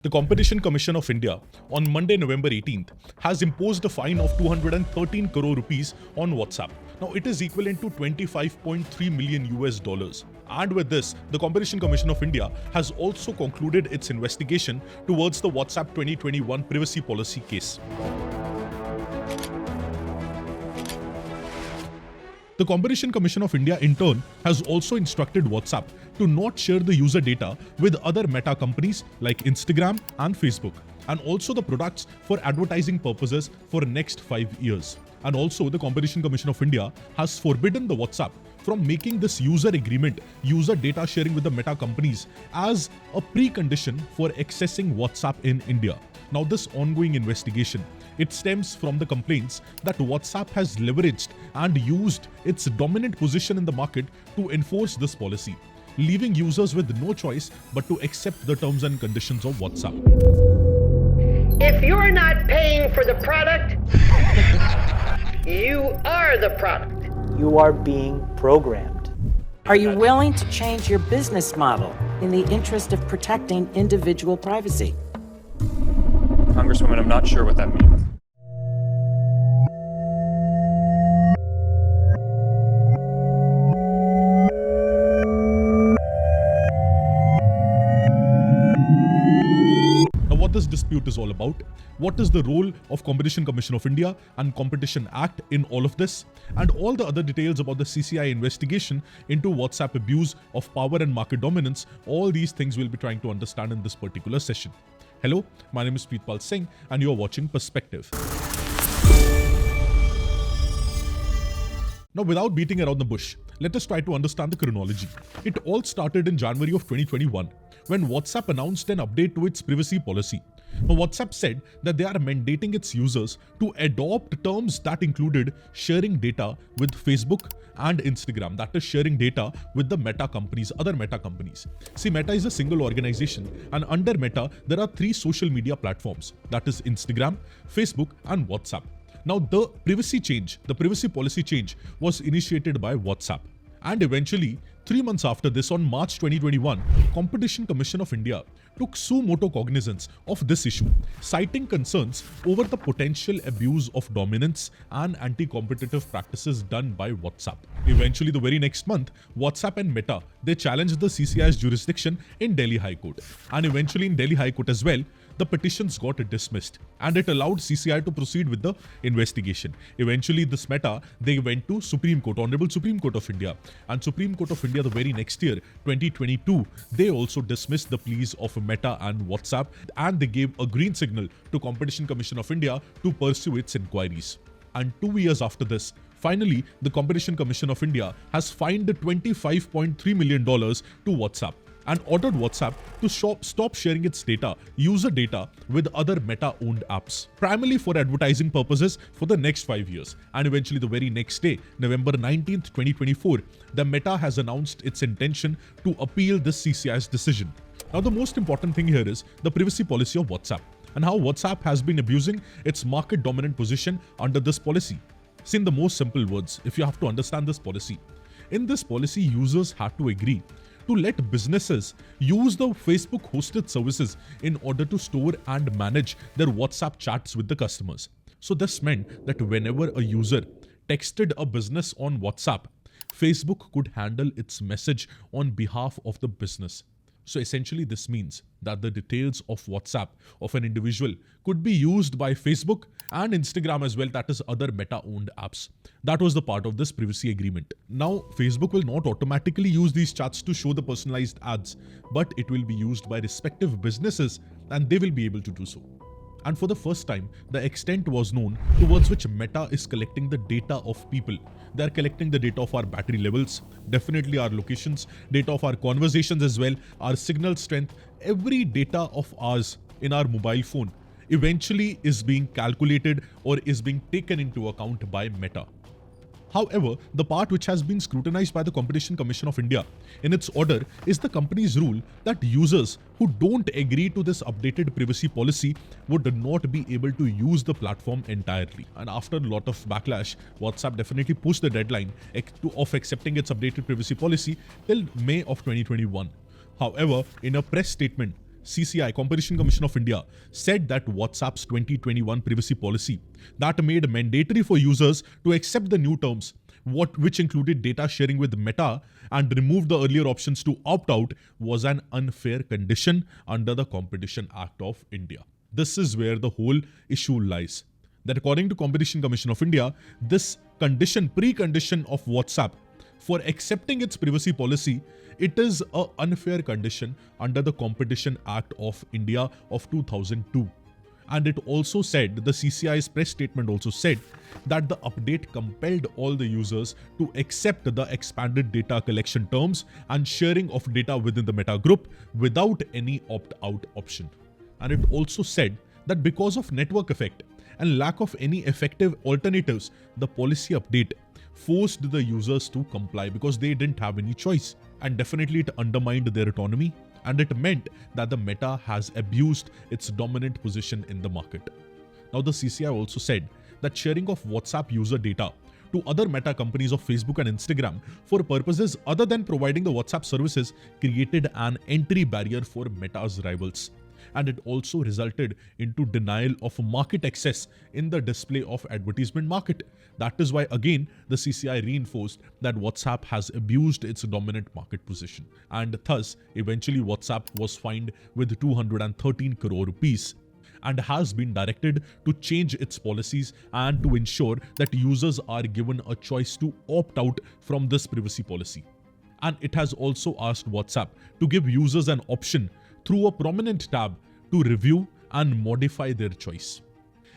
The Competition Commission of India on Monday, November 18th has imposed a fine of 213 crore rupees on WhatsApp. Now it is equivalent to 25.3 million US dollars. And with this, the Competition Commission of India has also concluded its investigation towards the WhatsApp 2021 privacy policy case. The Competition Commission of India in turn has also instructed WhatsApp to not share the user data with other Meta companies like Instagram and Facebook, and also the products for advertising purposes for next 5 years. And also the Competition Commission of India has forbidden the WhatsApp from making this user agreement, user data sharing with the Meta companies as a precondition for accessing WhatsApp in India. Now this ongoing investigation, it stems from the complaints that WhatsApp has leveraged and used its dominant position in the market to enforce this policy, leaving users with no choice but to accept the terms and conditions of WhatsApp. If you're not paying for the product, you are the product. You are being programmed. Are you willing to change your business model in the interest of protecting individual privacy? Congresswoman, I'm not sure what that means. What this dispute is all about, what is the role of Competition Commission of India and Competition Act in all of this, and all the other details about the CCI investigation into WhatsApp abuse of power and market dominance, all these things we'll be trying to understand in this particular session. Hello, my name is Preetpal Singh and you are watching Perspective. Now, without beating around the bush, let us try to understand the chronology. It all started in January of 2021 when WhatsApp announced an update to its privacy policy. Now, WhatsApp said that they are mandating its users to adopt terms that included sharing data with Facebook and Instagram, that is sharing data with the Meta companies, other Meta companies. See, Meta is a single organization, and under Meta, there are 3 social media platforms, that is Instagram, Facebook and WhatsApp. Now, the privacy policy change was initiated by WhatsApp. And eventually, 3 months after this, on March 2021, Competition Commission of India took suo motu cognizance of this issue, citing concerns over the potential abuse of dominance and anti-competitive practices done by WhatsApp. Eventually, the very next month, WhatsApp and Meta, they challenged the CCI's jurisdiction in Delhi High Court. And eventually in Delhi High Court as well, the petitions got dismissed and it allowed CCI to proceed with the investigation. Eventually, this Meta, they went to Supreme Court, Honorable Supreme Court of India. And Supreme Court of India the very next year, 2022, they also dismissed the pleas of Meta and WhatsApp, and they gave a green signal to Competition Commission of India to pursue its inquiries. And 2 years after this, finally, the Competition Commission of India has fined $25.3 million to WhatsApp and ordered WhatsApp to stop sharing its data, user data, with other Meta-owned apps, primarily for advertising purposes for the next 5 years. And eventually, the very next day, November 19th, 2024, the Meta has announced its intention to appeal this CCI's decision. Now, the most important thing here is the privacy policy of WhatsApp and how WhatsApp has been abusing its market-dominant position under this policy. See, in the most simple words, if you have to understand this policy, in this policy, users had to agree to let businesses use the Facebook hosted services in order to store and manage their WhatsApp chats with the customers. So this meant that whenever a user texted a business on WhatsApp, Facebook could handle its message on behalf of the business. So essentially this means that the details of WhatsApp of an individual could be used by Facebook and Instagram as well, that is other Meta-owned apps. That was the part of this privacy agreement. Now, Facebook will not automatically use these chats to show the personalized ads, but it will be used by respective businesses and they will be able to do so. And for the first time, the extent was known towards which Meta is collecting the data of people. They are collecting the data of our battery levels, definitely our locations, data of our conversations as well, our signal strength. Every data of ours in our mobile phone eventually is being calculated or is being taken into account by Meta. However, the part which has been scrutinized by the Competition Commission of India in its order is the company's rule that users who don't agree to this updated privacy policy would not be able to use the platform entirely. And after a lot of backlash, WhatsApp definitely pushed the deadline of accepting its updated privacy policy till May of 2021. However, in a press statement, CCI, Competition Commission of India, said that WhatsApp's 2021 privacy policy that made mandatory for users to accept the new terms, which included data sharing with Meta and removed the earlier options to opt out, was an unfair condition under the Competition Act of India. This is where the whole issue lies. That according to Competition Commission of India, this precondition of WhatsApp for accepting its privacy policy, it is an unfair condition under the Competition Act of India of 2002. And it also said, the CCI's press statement also said, that the update compelled all the users to accept the expanded data collection terms and sharing of data within the Meta group without any opt-out option. And it also said that because of network effect and lack of any effective alternatives, the policy update forced the users to comply because they didn't have any choice. And definitely it undermined their autonomy, and it meant that the Meta has abused its dominant position in the market. Now, the CCI also said that sharing of WhatsApp user data to other Meta companies of Facebook and Instagram for purposes other than providing the WhatsApp services created an entry barrier for Meta's rivals. And it also resulted into denial of market access in the display of advertisement market. That is why again the CCI reinforced that WhatsApp has abused its dominant market position, and thus eventually WhatsApp was fined with 213 crore rupees and has been directed to change its policies and to ensure that users are given a choice to opt out from this privacy policy. And it has also asked WhatsApp to give users an option through a prominent tab to review and modify their choice.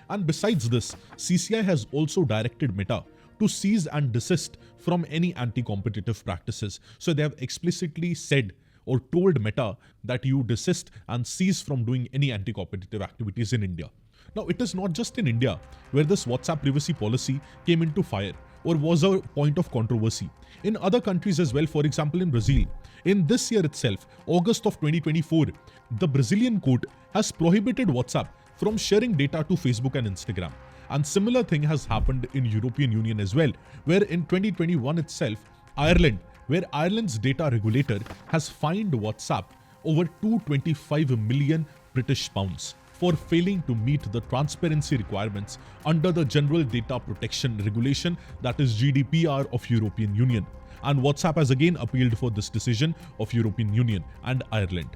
And besides this, CCI has also directed Meta to cease and desist from any anti-competitive practices. So they have explicitly said or told Meta that you desist and cease from doing any anti-competitive activities in India. Now, it is not just in India where this WhatsApp privacy policy came into fire or was a point of controversy. In other countries as well, for example in Brazil, in this year itself, August of 2024, the Brazilian court has prohibited WhatsApp from sharing data to Facebook and Instagram. And similar thing has happened in European Union as well, where in 2021 itself, Ireland, where Ireland's data regulator has fined WhatsApp over 225 million British pounds for failing to meet the transparency requirements under the General Data Protection Regulation, that is GDPR of European Union. And WhatsApp has again appealed for this decision of European Union and Ireland.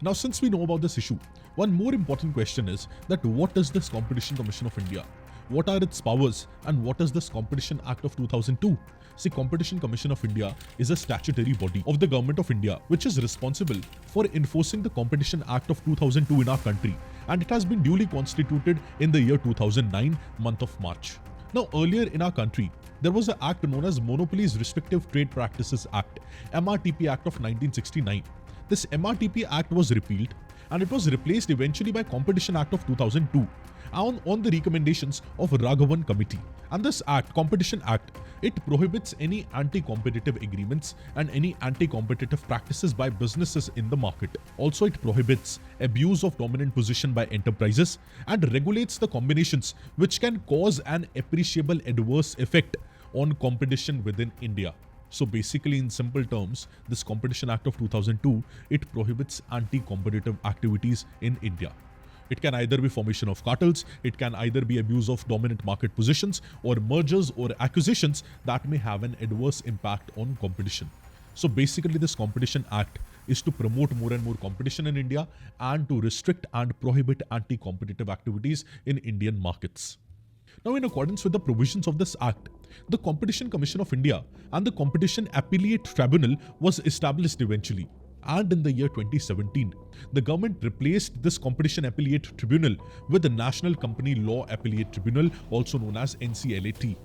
Now, since we know about this issue, one more important question is that what is this Competition Commission of India? What are its powers and what is this Competition Act of 2002? See, Competition Commission of India is a statutory body of the Government of India which is responsible for enforcing the Competition Act of 2002 in our country, and it has been duly constituted in the year 2009, month of March. Now, earlier in our country, there was an act known as Monopolies Restrictive Trade Practices Act, MRTP Act of 1969. This MRTP Act was repealed and it was replaced eventually by Competition Act of 2002 on the recommendations of Raghavan Committee. And this act, Competition Act, it prohibits any anti-competitive agreements and any anti-competitive practices by businesses in the market. Also, it prohibits abuse of dominant position by enterprises and regulates the combinations which can cause an appreciable adverse effect on competition within India. So basically, in simple terms, this Competition Act of 2002, it prohibits anti-competitive activities in India. It can either be formation of cartels, it can either be abuse of dominant market positions or mergers or acquisitions that may have an adverse impact on competition. So basically, this Competition Act is to promote more and more competition in India and to restrict and prohibit anti-competitive activities in Indian markets. Now, in accordance with the provisions of this Act, the Competition Commission of India and the Competition Appellate Tribunal was established eventually. And in the year 2017, the government replaced this Competition Appellate Tribunal with the National Company Law Appellate Tribunal, also known as NCLAT.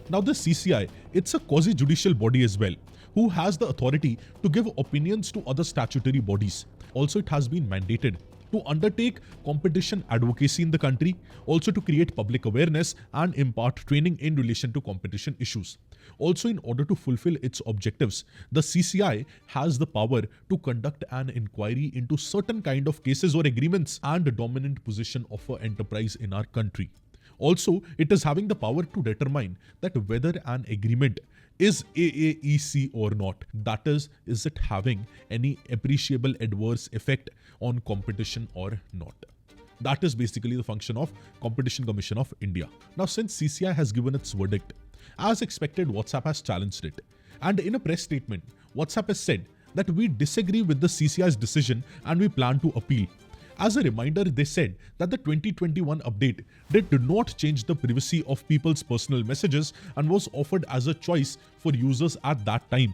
Now, the CCI, it's a quasi-judicial body as well, who has the authority to give opinions to other statutory bodies. Also, it has been mandated to undertake competition advocacy in the country, also to create public awareness and impart training in relation to competition issues. Also, in order to fulfill its objectives, the CCI has the power to conduct an inquiry into certain kind of cases or agreements and the dominant position of an enterprise in our country. Also, it is having the power to determine that whether an agreement is AAEC or not? That is it having any appreciable adverse effect on competition or not? That is basically the function of Competition Commission of India. Now, since CCI has given its verdict, as expected, WhatsApp has challenged it. And in a press statement, WhatsApp has said that we disagree with the CCI's decision and we plan to appeal. As a reminder, they said that the 2021 update did not change the privacy of people's personal messages and was offered as a choice for users at that time.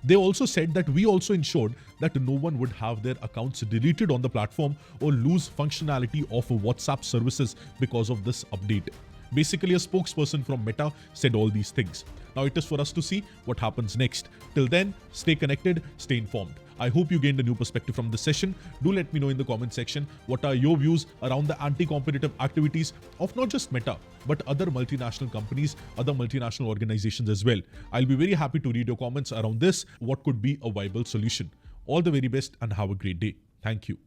They also said that we also ensured that no one would have their accounts deleted on the platform or lose functionality of WhatsApp services because of this update. Basically, a spokesperson from Meta said all these things. Now it is for us to see what happens next. Till then, stay connected, stay informed. I hope you gained a new perspective from this session. Do let me know in the comment section what are your views around the anti-competitive activities of not just Meta, but other multinational companies, other multinational organizations as well. I'll be very happy to read your comments around this. What could be a viable solution? All the very best and have a great day. Thank you.